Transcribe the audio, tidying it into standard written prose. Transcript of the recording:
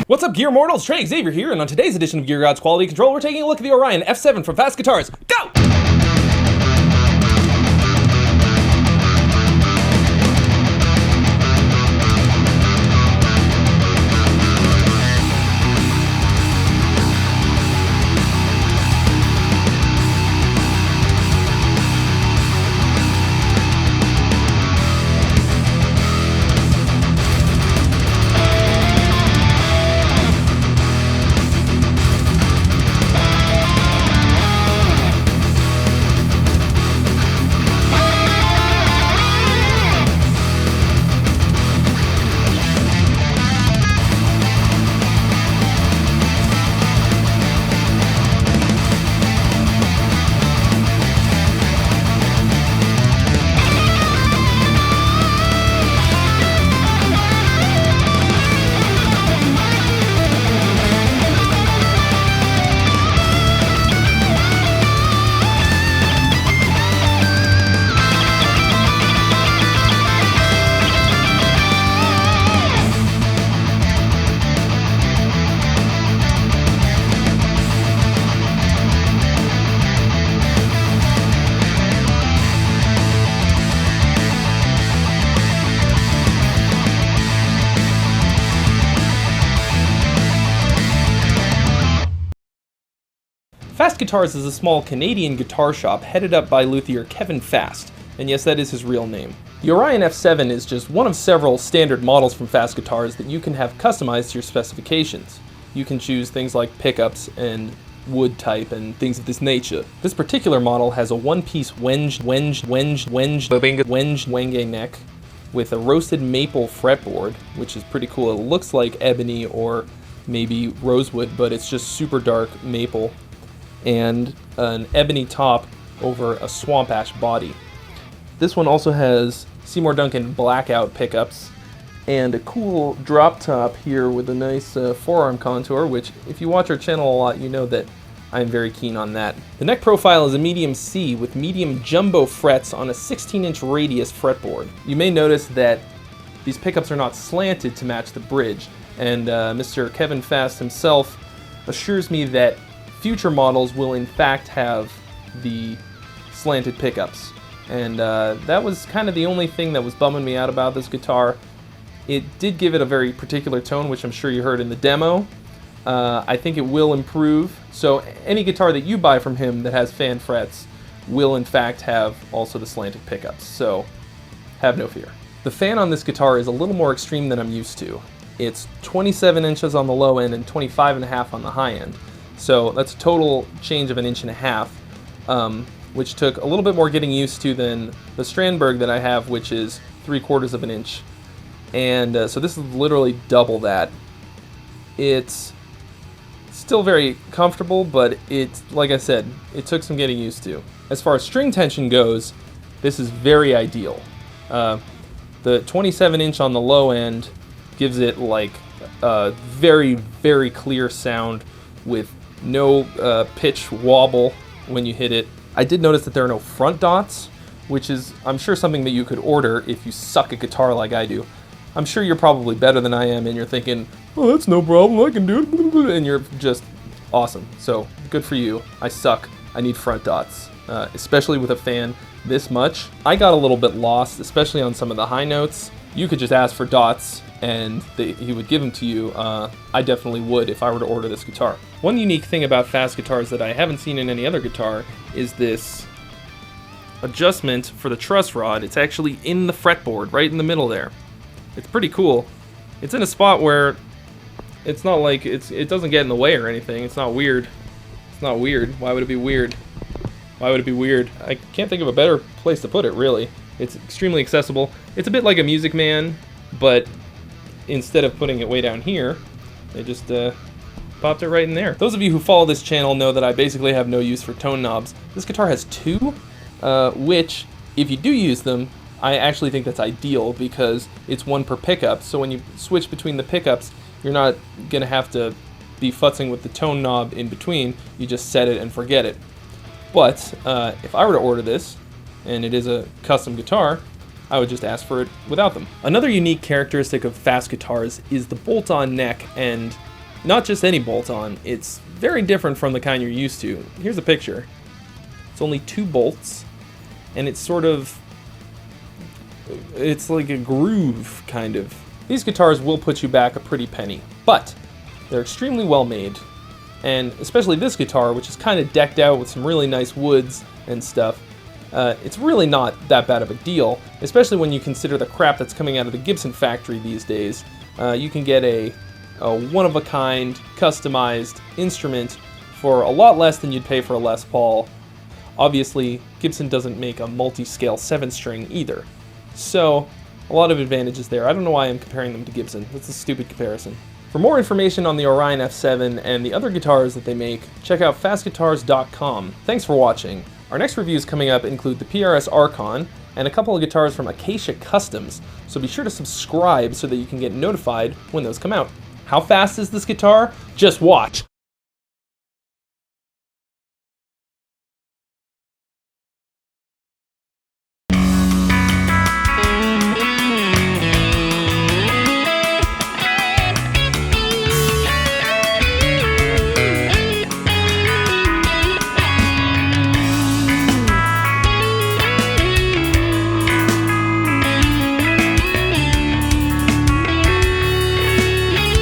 What's up, Gear Mortals? Trey, Xavier here, and on today's edition of Gear Gods Quality Control, we're taking a look at the Orion F7 from Fast Guitars. Go! Fast Guitars is a small Canadian guitar shop headed up by luthier Kevin Fast, and yes, that is his real name. The Orion F7 is just one of several standard models from Fast Guitars that you can have customized to your specifications. You can choose things like pickups and wood type and things of this nature. This particular model has a one-piece wenge neck with a roasted maple fretboard, which is pretty cool. It looks like ebony or maybe rosewood, but it's just super dark maple, and an ebony top over a swamp ash body. This one also has Seymour Duncan blackout pickups and a cool drop top here with a nice forearm contour, which if you watch our channel a lot, you know that I'm very keen on that. The neck profile is a medium C with medium jumbo frets on a 16-inch radius fretboard. You may notice that these pickups are not slanted to match the bridge, and Mr. Kevin Fast himself assures me that future models will in fact have the slanted pickups, and that was kind of the only thing that was bumming me out about this guitar. It did give it a very particular tone, which I'm sure you heard in the demo. I think it will improve, so any guitar that you buy from him that has fan frets will in fact have also the slanted pickups, so have no fear. The fan on this guitar is a little more extreme than I'm used to. It's 27 inches on the low end and 25.5 on the high end. So that's a total change of 1.5 inches, which took a little bit more getting used to than the Strandberg that I have, which is 3/4 of an inch. And so this is literally double that. It's still very comfortable, but it's, like I said, it took some getting used to. As far as string tension goes, this is very ideal. The 27-inch on the low end gives it like a very, very clear sound with no pitch wobble when you hit it. I did notice that there are no front dots, which is, I'm sure, something that you could order if you suck at guitar like I do. I'm sure you're probably better than I am, and you're thinking, oh, that's no problem, I can do it, and you're just awesome. So, good for you. I suck. I need front dots, especially with a fan this much. I got a little bit lost, especially on some of the high notes. You could just ask for dots, and he would give them to you. I definitely would if I were to order this guitar. One unique thing about Fast Guitars that I haven't seen in any other guitar is this adjustment for the truss rod. It's actually in the fretboard, right in the middle there. It's pretty cool. It's in a spot where it's not like it doesn't get in the way or anything. It's not weird. It's not weird. Why would it be weird? Why would it be weird? I can't think of a better place to put it, really. It's extremely accessible. It's a bit like a Music Man, but instead of putting it way down here, they just popped it right in there. Those of you who follow this channel know that I basically have no use for tone knobs. This guitar has two, which, if you do use them, I actually think that's ideal because it's one per pickup. So when you switch between the pickups, you're not going to have to be futzing with the tone knob in between. You just set it and forget it. But if I were to order this, and it is a custom guitar, I would just ask for it without them. Another unique characteristic of Fast Guitars is the bolt-on neck and not just any bolt-on, it's very different from the kind you're used to. Here's a picture. It's only 2 bolts, and it's sort of, it's like a groove, kind of. These guitars will put you back a pretty penny, but they're extremely well made, and especially this guitar, which is kind of decked out with some really nice woods and stuff, it's really not that bad of a deal, especially when you consider the crap that's coming out of the Gibson factory these days. You can get a one-of-a-kind, customized instrument for a lot less than you'd pay for a Les Paul. Obviously, Gibson doesn't make a multi-scale 7-string either, so a lot of advantages there. I don't know why I'm comparing them to Gibson. That's a stupid comparison. For more information on the Orion F7 and the other guitars that they make, check out fastguitars.com. Thanks for watching. Our next reviews coming up include the PRS Archon and a couple of guitars from Acacia Customs, so be sure to subscribe so that you can get notified when those come out. How fast is this guitar? Just watch!